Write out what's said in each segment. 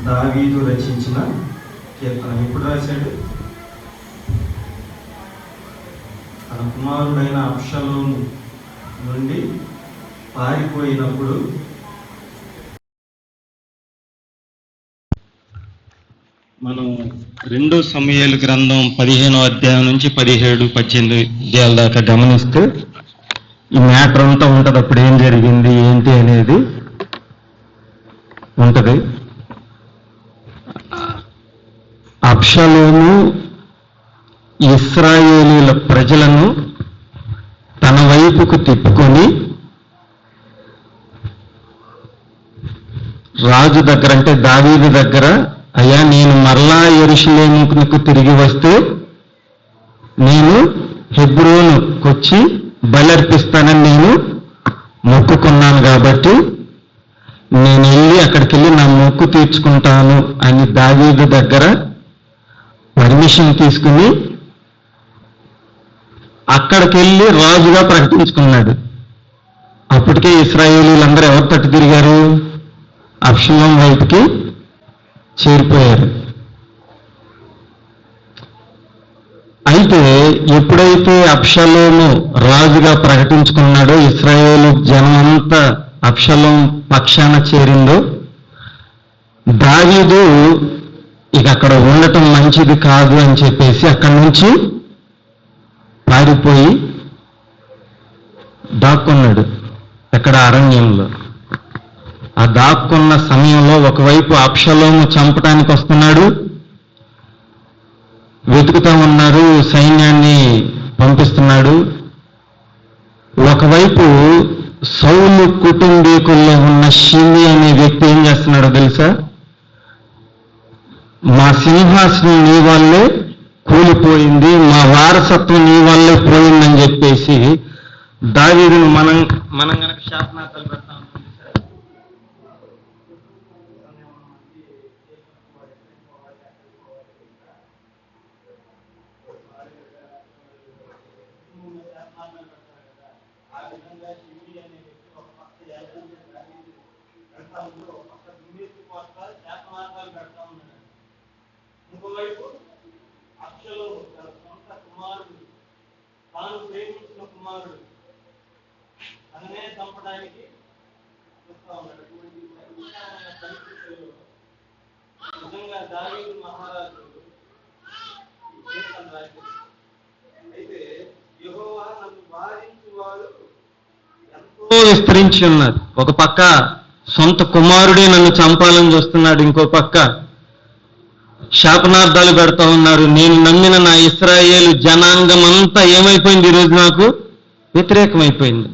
దావీదు రచించిన కీర్తన. ఎప్పుడు రాశాడు? తన కుమారుడైన అబ్షలోము నుండి పారిపోయినప్పుడు మనం 2 సమూయేలు గ్రంథం 15వ అధ్యాయం నుంచి 17, 18 అధ్యాయాల దాకా గమనిస్తే ఈ మ్యాటర్ అంతా ఉంటుంది. అప్పుడు ఏం జరిగింది ఏంటి అనేది ఉంటుంది. అబ్షలోము ఇశ్రాయేలీల ప్రజలను తన వైపుకు తిప్పుకొని రాజు దగ్గర, అంటే దావీదు దగ్గర, అయ్యా నేను మరలా యెరూషలేముకు తిరిగి వస్తే నేను హెబ్రోనుకొచ్చి బలర్పిస్తానని నేను మొక్కుకున్నాను, కాబట్టి నేను వెళ్ళి అక్కడికి వెళ్ళి నా మొక్కు తీర్చుకుంటాను అని దావీదు దగ్గర పర్మిషన్ తీసుకుని అక్కడికి వెళ్ళి రాజుగా ప్రకటించుకున్నాడు. అప్పటికే ఇశ్రాయేలీలందరూ ఎవరు తట్టు తిరిగారు? అబ్షలోము వైపుకి చేరిపోయారు. అయితే ఎప్పుడైతే అబ్షలోము రాజుగా ప్రకటించుకున్నాడో, ఇశ్రాయేలు జనమంతా అబ్షలోము పక్షాన చేరిందో, దావీదు ఇక అక్కడ ఉండటం మంచిది కాదు అని చెప్పేసి అక్కడి నుంచి పారిపోయి దాక్కున్నాడు. ఎక్కడ? అరణ్యంలో. ఆ దాక్కున్న సమయంలో ఒకవైపు అబ్షలోము చంపడానికి వస్తున్నాడు, వెతుకుతా ఉన్నారు, సైన్యాన్ని పంపిస్తున్నాడు. ఒకవైపు సౌలు కుటుంబీకుల్లో ఉన్న షిమి అనే వ్యక్తి ఏం చేస్తున్నాడో తెలుసా? మా సింహాసనం నీ వల్లే కూలిపోయింది, మా వారసత్వం నీ వల్లే పోయిందని చెప్పేసి దావీదును మనం కనుక శాపనార్థాలు పెడతాం. ఇంకోవైపు అబ్షలోము తన సొంత కుమారుడు, తాను ప్రేమించిన కుమారుడు తననే చంపడానికి చూస్తా ఉన్నాడు. అటువంటి పరిస్థితుల్లో నిజంగా దావీదు మహారాజు అయితే యెహోవా నన్ను బాధించువాడు ఎంతో విస్తరించి ఉన్నారు. ఒక పక్క సొంత కుమారుడే నన్ను చంపాలని చూస్తున్నాడు, ఇంకో పక్క శాపనార్థాలు పెడతా ఉన్నారు. నేను నమ్మిన నా ఇశ్రాయేలు జనాంగం అంతా ఏమైపోయింది? ఈరోజు నాకు వ్యతిరేకమైపోయింది.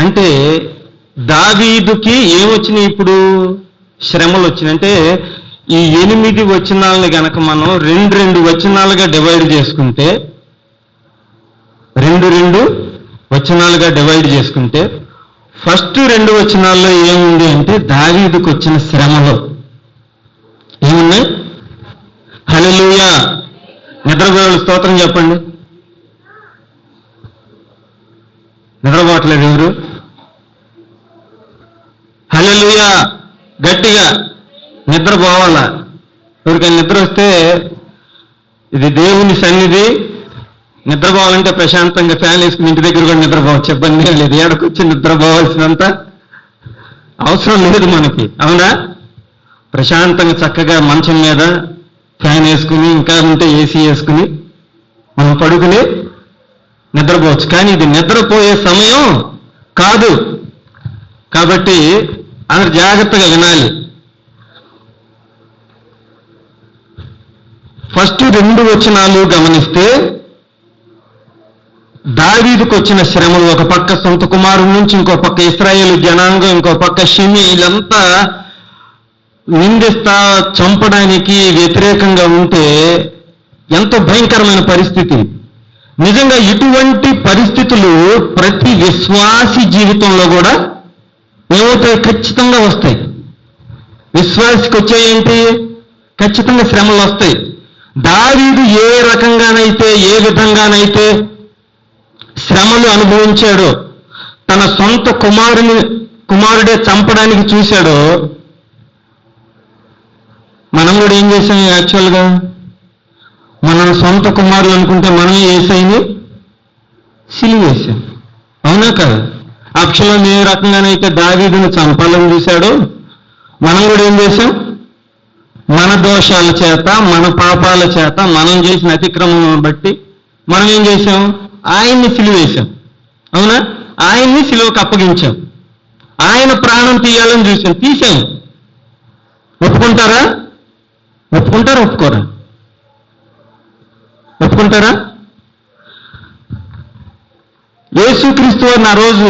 అంటే దావీదుకి ఏమొచ్చినాయి? ఇప్పుడు శ్రమలు వచ్చినాయి. అంటే ఈ 8 వచనాలని గనక మనం 2 వచనాలుగా డివైడ్ చేసుకుంటే, 2 వచనాలుగా డివైడ్ చేసుకుంటే, ఫస్ట్ 2 వచనాల్లో ఏముంది అంటే దావీదుకు వచ్చిన శ్రమలో ఏమున్నాయి? హల్లెలూయా. నిద్రపోయేవాళ్ళు స్తోత్రం చెప్పండి. నిద్రపోవట్లేదు ఎవరు? హల్లెలూయా గట్టిగా నిద్రపోవాలా. ఎవరికైనా నిద్ర వస్తే ఇది దేవుని సన్నిధి, నిద్రపోవాలంటే ప్రశాంతంగా ఫ్యాన్ వేసుకుని ఇంటి దగ్గర కూడా నిద్రపోవచ్చు, ఇబ్బంది లేదు. ఏడకొచ్చి నిద్రపోవాల్సినంత అవసరం లేదు మనకి, అవునా? ప్రశాంతంగా చక్కగా మంచం మీద ఫ్యాన్ వేసుకుని, ఇంకా ఉంటే ఏసీ వేసుకుని మనం పడుకుని నిద్రపోవచ్చు. కానీ ఇది నిద్రపోయే సమయం కాదు. కాబట్టి అందరు జాగ్రత్తగా వినాలి. ఫస్ట్ 2 వచనాలు గమనిస్తే దావీదుకు వచ్చిన శ్రమలు, ఒక పక్క సొంత కుమారుడి నుంచి, ఇంకో పక్క ఇశ్రాయేలు జనాంగం, ఇంకో పక్క షిమి, వీళ్ళంతా నిందిస్తా చంపడానికి వ్యతిరేకంగా ఉంటే ఎంత భయంకరమైన పరిస్థితి. నిజంగా ఇటువంటి పరిస్థితులు ప్రతి విశ్వాసి జీవితంలో కూడా ఏమవుతాయి? ఖచ్చితంగా వస్తాయి. విశ్వాసికి వచ్చాయేంటి? ఖచ్చితంగా శ్రమలు వస్తాయి. దావీదు ఏ రకంగానైతే, ఏ విధంగానైతే శ్రమలు అనుభవించాడో, తన సొంత కుమారుని కుమారుడే చంపడానికి చూశాడో మనం కూడా ఏం చేసాం? యాక్చువల్గా మనం సొంత కుమారులు అనుకుంటే మనమే యేసయ్యని సిలువేశాం. అవునా కదా? అబ్షలోం ఏ రకంగానైతే దావీదును చంపాలని చూశాడో మనం కూడా ఏం చేశాం? మన దోషాల చేత, మన పాపాల చేత, మనం చేసిన అతిక్రమం బట్టి మనం ఏం చేశాం? ఆయన్ని సిలువేశాం. అవునా? ఆయన్ని సిలువకు అప్పగించాం. ఆయన ప్రాణం తీయాలని చూసాం, తీసాం. ఒప్పుకుంటారా? ఒప్పుకోరా? ఒప్పుకుంటారా? యేసుక్రీస్తు వారిని ఆ రోజు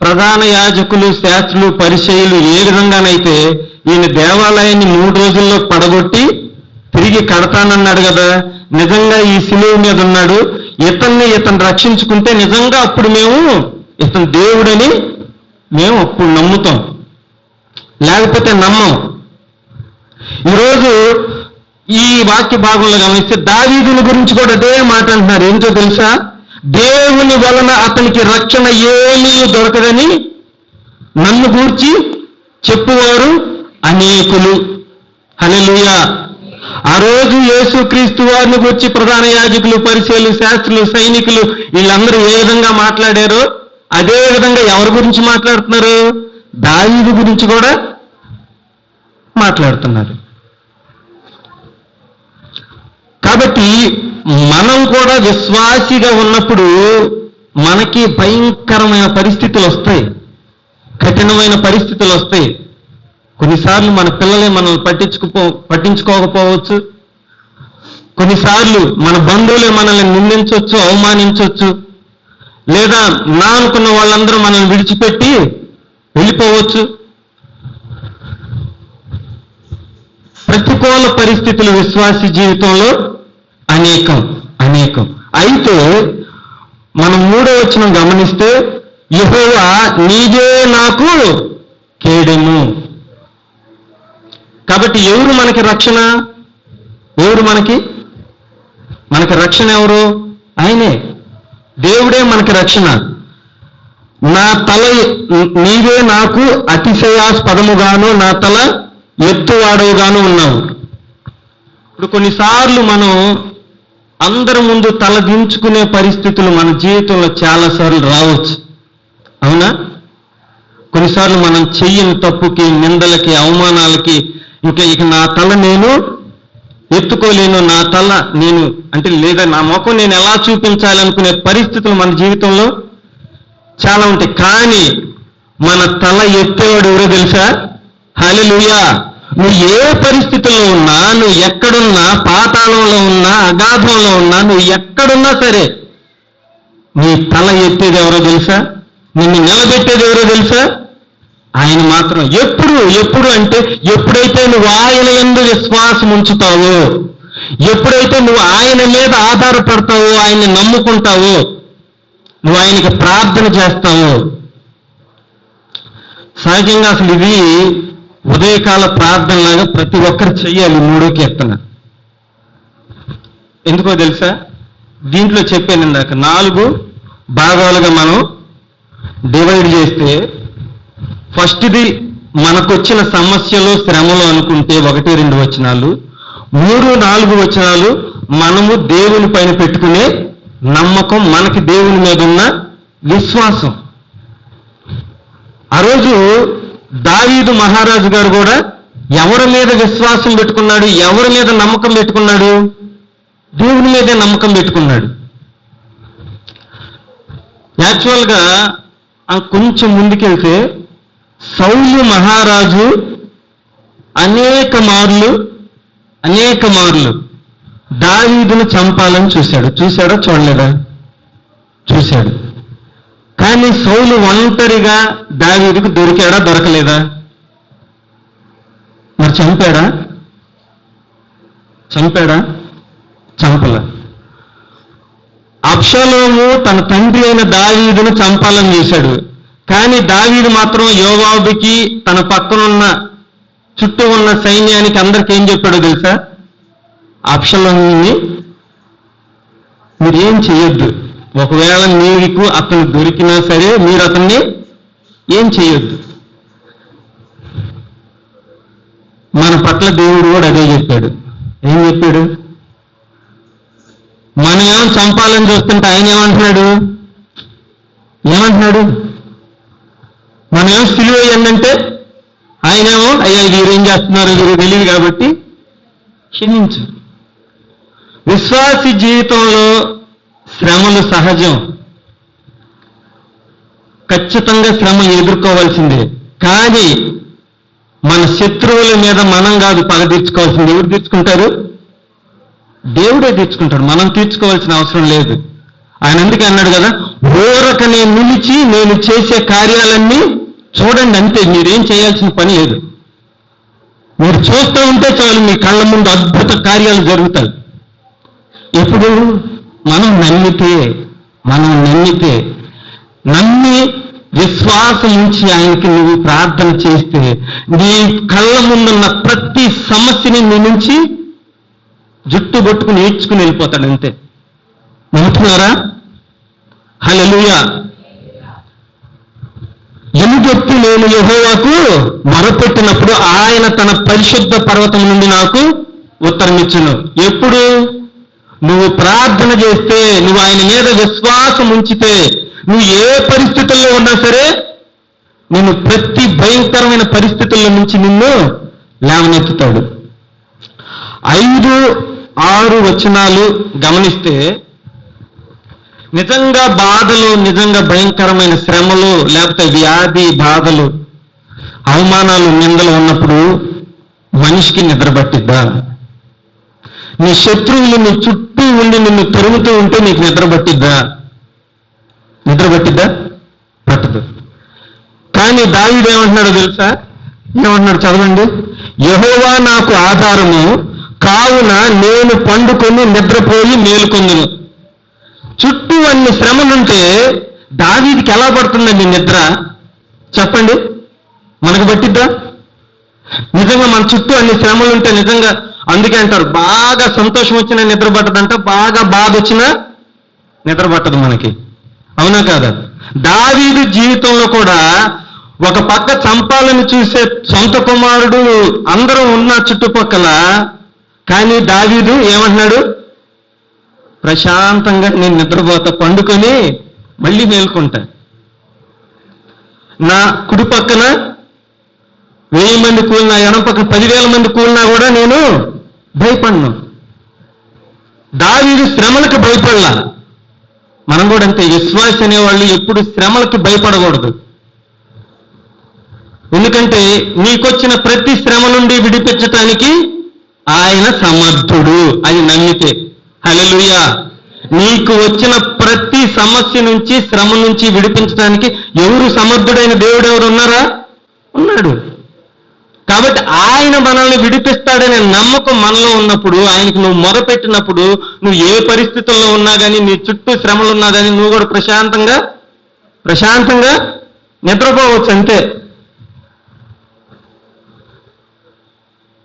ప్రధాన యాజకులు, శాస్త్రులు, పరిచయులు ఏ విధంగానైతే ఈయన దేవాలయాన్ని 3 రోజుల్లో పడగొట్టి తిరిగి కడతానన్నాడు కదా, నిజంగా ఈ శిలువ మీద ఉన్నాడు, ఇతను రక్షించుకుంటే నిజంగా అప్పుడు మేము ఇతను దేవుడని మేము అప్పుడు నమ్ముతాం, లేకపోతే నమ్మం. ఈరోజు ఈ వాక్య భాగంలో గమనిస్తే దావీదుని గురించి కూడా అదే మాట అంటున్నారు. ఏంటో తెలుసా? దేవుని వలన అతనికి రక్షణ ఏమీ దొరకదని నన్ను గూర్చి చెప్పువారు అనేకులు. హల్లెలూయా. ఆ రోజు యేసుక్రీస్తు వారిని గురించి ప్రధాన యాజకులు, పరిచయులు, శాస్త్రులు, సైనికులు వీళ్ళందరూ ఏ విధంగా మాట్లాడారో అదే విధంగా ఎవరి గురించి మాట్లాడుతున్నారు? దావీదు గురించి కూడా మాట్లాడుతున్నారు. కాబట్టి మనం కూడా విశ్వాసిగా ఉన్నప్పుడు మనకి భయంకరమైన పరిస్థితులు వస్తాయి, కఠినమైన పరిస్థితులు వస్తాయి. కొన్నిసార్లు మన పిల్లలే మనల్ని పట్టించుకోకపోవచ్చు, కొన్నిసార్లు మన బంధువులే మనల్ని నిందించవచ్చు, అవమానించవచ్చు, లేదా నా అనుకున్న వాళ్ళందరూ మనల్ని విడిచిపెట్టి వెళ్ళిపోవచ్చు. ప్రతికూల పరిస్థితులు విశ్వాసి జీవితంలో అనేకం. అయితే మనం 3వ వచనం గమనిస్తే, యెహోవా నీవే నాకు కేడెము. కాబట్టి ఎవరు మనకి రక్షణ? మనకి రక్షణ ఎవరు? ఆయనే, దేవుడే మనకి రక్షణ. నా తల నీవే నాకు అతిశయాస్పదముగాను, నా తల ఎత్తువాడవుగాను ఉన్నావు. ఇప్పుడు కొన్నిసార్లు మనం అందరి ముందు తల దించుకునే పరిస్థితులు మన జీవితంలో చాలాసార్లు రావచ్చు. అవునా? కొన్నిసార్లు మనం చెయ్యని తప్పుకి, నిందలకి, అవమానాలకి ఇక నా తల నేను ఎత్తుకోలేను, నా తల నేను అంటే లేదా నా ముఖం నేను ఎలా చూపించాలనుకునే పరిస్థితులు మన జీవితంలో చాలా ఉంటాయి. కానీ మన తల ఎత్తేవాడు ఎవరో తెలుసా? హల్లెలూయా. నువ్వు ఏ పరిస్థితుల్లో ఉన్నా, నువ్వు ఎక్కడున్నా, పాతాళంలో ఉన్నా, అగాధంలో ఉన్నా, నువ్వు ఎక్కడున్నా సరే నీ తల ఎత్తేది ఎవరో తెలుసా? నిన్ను నిలబెట్టేది ఎవరో తెలుసా? ఆయన మాత్రం. ఎప్పుడు అంటే ఎప్పుడైతే నువ్వు ఆయన యందు విశ్వాసం ఉంచుతావో, ఎప్పుడైతే నువ్వు ఆయన మీద ఆధారపడతావో, ఆయన్ని నమ్ముకుంటావో, నువ్వు ఆయనకి ప్రార్థన చేస్తావో. సహజంగా అసలు ఇది ఉదయకాల ప్రార్థనలాగా ప్రతి ఒక్కరు చెయ్యాలి. 3వ కీర్తన ఎందుకో తెలుసా? దీంట్లో చెప్పాను ఇందాక 4 భాగాలుగా మనం డివైడ్ చేస్తే, ఫస్ట్ది మనకొచ్చిన సమస్యలు, శ్రమలు అనుకుంటే 1-2 వచనాలు, 3-4 వచనాలు మనము దేవుని పైన పెట్టుకునే నమ్మకం, మనకి దేవుని మీద ఉన్న విశ్వాసం. ఆ రోజు దావీదు మహారాజు గారు కూడా ఎవరి మీద విశ్వాసం పెట్టుకున్నాడు? ఎవరి మీద నమ్మకం పెట్టుకున్నాడు? దేవుని మీదే నమ్మకం పెట్టుకున్నాడు. యాక్చువల్గా కొంచెం ముందుకెళ్తే సౌలు మహారాజు అనేక మార్లు దావీదును చంపాలని చూశాడా చూడలేదా? చూశాడు. కానీ సౌలు ఒంటరిగా దావీదుకు దొరకలేదా? మరి చంపాడా? చంపలా. అబ్షలోము తన తండ్రి అయిన దావీదును చంపాలని చూశాడు. కానీ దావీదు మాత్రం యోవాబుకి, తన పక్కనున్న చుట్టూ ఉన్న సైన్యానికి అందరికీ ఏం చెప్పాడో తెలుసా? అబ్షలోముని మీరేం చేయొద్దు, ఒకవేళ మీకు అతను దొరికినా సరే మీరు అతన్ని ఏం చేయొద్దు. పట్ల దేవుడు కూడా అదే చెప్పాడు. ఏం చెప్పాడు? మనం ఏమో చంపాలని చూస్తుంటే ఆయన ఏమంటున్నాడు? మనం ఏమో సిలువ వేయండి, ఆయనేమో అయ్యా వీరేం చేస్తున్నారు వీరు తెలియదు కాబట్టి క్షమించు. విశ్వాసి జీవితంలో శ్రమలు సహజం, ఖచ్చితంగా శ్రమలు ఎదుర్కోవాల్సిందే. కానీ మన శత్రువుల మీద మనం కాదు పగ తీర్చుకోవాల్సింది. ఎవరు తీర్చుకుంటారు? దేవుడే తీర్చుకుంటాడు, మనం తీర్చుకోవాల్సిన అవసరం లేదు. ఆయన అందుకే అన్నాడు కదా, ఊరకనే నిలిచి నేను చేసే కార్యాలన్నీ చూడండి, అంతే, మీరేం చేయాల్సిన పని లేదు. మీరు చూస్తూ ఉంటే చాలు, మీ కళ్ళ ముందు అద్భుత కార్యాలు జరుగుతాయి. ఎప్పుడు? మనం నమ్మి విశ్వాసం ఉంచి ఆయనకి నువ్వు ప్రార్థన చేస్తే నీ కళ్ళ ముందున్న ప్రతి సమస్యని నీ నుంచి జుట్టు పట్టుకుని ఈడ్చుకుని వెళ్ళిపోతాడు, అంతే. నమ్ముతున్నారా? హల్లెలూయా. ఎలుగెత్తి నేను యెహోవాకు మొరపెట్టినప్పుడు ఆయన తన పరిశుద్ధ పర్వతం నుండి నాకు ఉత్తరం ఇచ్చును. ఎప్పుడు? నువ్వు ప్రార్థన చేస్తే, నువ్వు ఆయన మీద విశ్వాసం ఉంచితే, నువ్వు ఏ పరిస్థితుల్లో ఉన్నా సరే నిన్ను ప్రతి భయంకరమైన పరిస్థితుల నుంచి నిన్ను లేవనెత్తుతాడు. 5-6 వచనాలు గమనిస్తే నిజంగా బాధలు, నిజంగా భయంకరమైన శ్రమలు, లేకపోతే వ్యాధి బాధలు, అవమానాలు, నిందలు ఉన్నప్పుడు మనిషికి నిద్ర పట్టిద్దా? నీ శత్రువులు నీ చుట్టూ ఉండి నిన్ను తరుగుతూ ఉంటే నీకు నిద్ర పట్టిద్దా? పట్టదు. కానీ దావీదు ఏమంటున్నాడో తెలుసా? ఏమంటున్నాడు? చదవండి. యెహోవా నాకు ఆధారము, కావున నేను పండుకొని నిద్రపోయి మేలుకొందును. చుట్టూ అన్ని శ్రమలుంటే దావీదుకి ఎలా పడుతుందండి నిద్ర? చెప్పండి, మనకు పట్టిద్దా? నిజంగా మన చుట్టూ అన్ని శ్రమలుంటే నిజంగా, అందుకే అంటారు బాగా సంతోషం వచ్చినా నిద్ర పట్టదంట, బాగా బాధ వచ్చినా నిద్ర పట్టదు మనకి. అవునా కాదా? దావీదు జీవితంలో కూడా ఒక పక్క చంపాలని చూసే సొంత కుమారుడు అందరూ ఉన్న చుట్టుపక్కల, కానీ దావీదు ఏమంటున్నాడు? ప్రశాంతంగా నేను నిద్రపోతా, పండుకొని మళ్ళీ మేల్కొంటా. నా కుడి పక్కన 1000 మంది కూలినా, ఎడం పక్కన 10,000 మంది కూలినా కూడా నేను భయపడను. దావీదు శ్రమలకు భయపడలా. మనం కూడా అంతే. విశ్వాసి అనేవాళ్ళు ఎప్పుడు శ్రమలకు భయపడకూడదు. ఎందుకంటే నీకొచ్చిన ప్రతి శ్రమ నుండి విడిపించటానికి ఆయన సమర్థుడు అని నమ్మితే. హల్లెలూయా. నీకు వచ్చిన ప్రతి సమస్య నుంచి, శ్రమ నుంచి విడిపించడానికి ఎవరు సమర్థుడైన దేవుడు ఎవరు ఉన్నారా? ఉన్నాడు. కాబట్టి ఆయన మనల్ని విడిపిస్తాడనే నమ్మకం మనలో ఉన్నప్పుడు, ఆయనకు నువ్వు మొరపెట్టినప్పుడు, నువ్వు ఏ పరిస్థితుల్లో ఉన్నా కానీ, నీ చుట్టూ శ్రమలు ఉన్నా కానీ, నువ్వు కూడా ప్రశాంతంగా నిద్రపోవచ్చు, అంతే.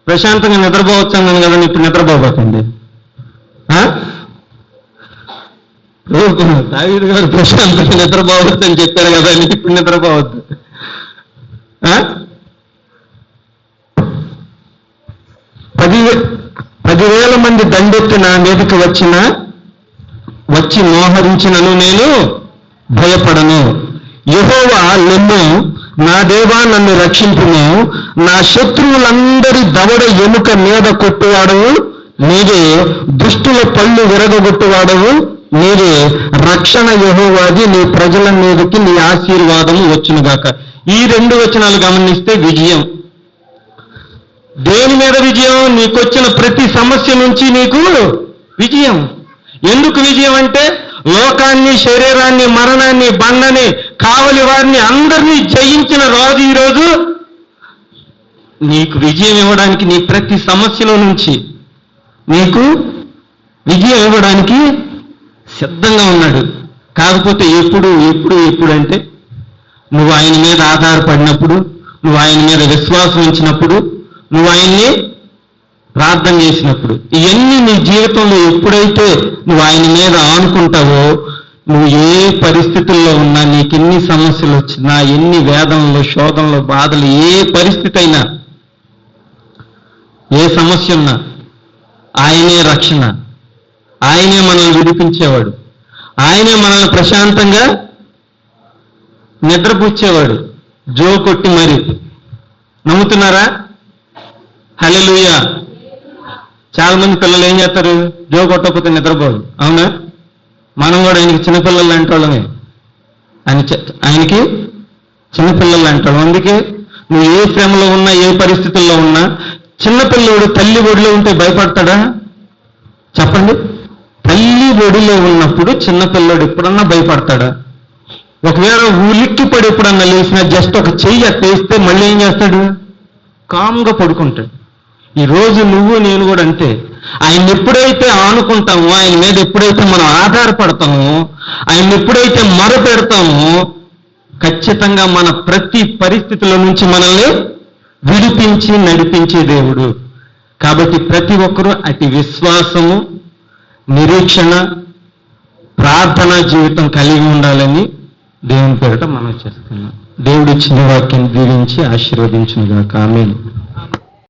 ప్రశాంతంగా నిద్రపోవచ్చు అన్నాను కదా, ఇప్పుడు నిద్రపోబోతుంది. దావీదు గారు ప్రశాంతంగా నిద్రపోవచ్చు అని చెప్పారు కదా, ఇప్పుడు నిద్రపోవద్దు. 10,000 మంది దండెత్తి నా మీదకి వచ్చి మోహరించినను నేను భయపడను. యెహోవా నిన్ను, నా దేవా నన్ను రక్షింపును. నా శత్రువులందరి దవడ ఎముక మీద కొట్టువాడవు నీవే, దుష్టుల పళ్ళు విరగొట్టువాడవు నీవే. రక్షణ యెహోవాది, నీ ప్రజల మీదకి నీ ఆశీర్వాదము వచ్చునుగాక. ఈ 2 వచనాలు గమనిస్తే విజయం. దేని మీద విజయం? నీకొచ్చిన ప్రతి సమస్య నుంచి నీకు విజయం. ఎందుకు విజయం అంటే, లోకాన్ని, శరీరాన్ని, మరణాన్ని, బండని, కావలి వారిని అందరినీ జయించిన రాజు ఈరోజు నీకు విజయం ఇవ్వడానికి, నీ ప్రతి సమస్యలో నుంచి నీకు విజయం ఇవ్వడానికి సిద్ధంగా ఉన్నాడు. కాకపోతే ఎప్పుడు అంటే, నువ్వు ఆయన మీద ఆధారపడినప్పుడు, నువ్వు ఆయన మీద విశ్వాసం ఉంచినప్పుడు, నువ్వు ఆయన్ని ప్రార్థన చేసినప్పుడు. ఇవన్నీ నీ జీవితంలో ఎప్పుడైతే నువ్వు ఆయన మీద ఆనుకుంటావో, నువ్వు ఏ పరిస్థితుల్లో ఉన్నా, నీకు ఎన్ని సమస్యలు వచ్చినా, ఎన్ని వేదనలు, శోధనలు, బాధలు, ఏ పరిస్థితి అయినా ఏ సమస్య ఉన్నా ఆయనే రక్షణ, ఆయనే మనల్ని విడిపించేవాడు, ఆయనే మనల్ని ప్రశాంతంగా నిద్రపుచ్చేవాడు, జో కొట్టి మరి. నమ్ముతున్నారా? హల్లెలూయా. చాలా మంది పిల్లలు ఏం చేస్తారు? జో కొట్టకపోతే నిద్రపోదు. అవునా? మనం కూడా ఆయనకి చిన్నపిల్లలు లాంటి వాళ్ళమే. ఆయనకి చిన్నపిల్లలు అంటాడు. అందుకే నువ్వు ఏ శ్రమలో ఉన్నా, ఏ పరిస్థితుల్లో ఉన్నా, చిన్నపిల్లడు తల్లి ఒడిలో ఉంటే భయపడతాడా? చెప్పండి. తల్లి ఒడిలో ఉన్నప్పుడు చిన్నపిల్లడు ఎప్పుడన్నా భయపడతాడా? ఒకవేళ ఉలిక్కిపడి ఎప్పుడన్నా లేచినా జస్ట్ ఒక చెయ్యి అట్టేస్తే మళ్ళీ ఏం చేస్తాడు? కామ్గా పడుకుంటాడు. ఈరోజు నువ్వు నేను కూడా అంతే. ఆయన ఎప్పుడైతే ఆనుకుంటామో, ఆయన మీద ఎప్పుడైతే మనం ఆధారపడతామో, ఆయన ఎప్పుడైతే మొరపెడతామో, ఖచ్చితంగా మన ప్రతి పరిస్థితుల నుంచి మనల్ని విడిపించి నడిపించే దేవుడు. కాబట్టి ప్రతి ఒక్కరూ అతి విశ్వాసము, నిరీక్షణ, ప్రార్థనా జీవితం కలిగి ఉండాలని దేవుని పేరిట మనం చేస్తున్నాం. దేవుడు ఇచ్చిన వాక్యం దీవించి ఆశీర్వదించునుగాక. ఆమేన్.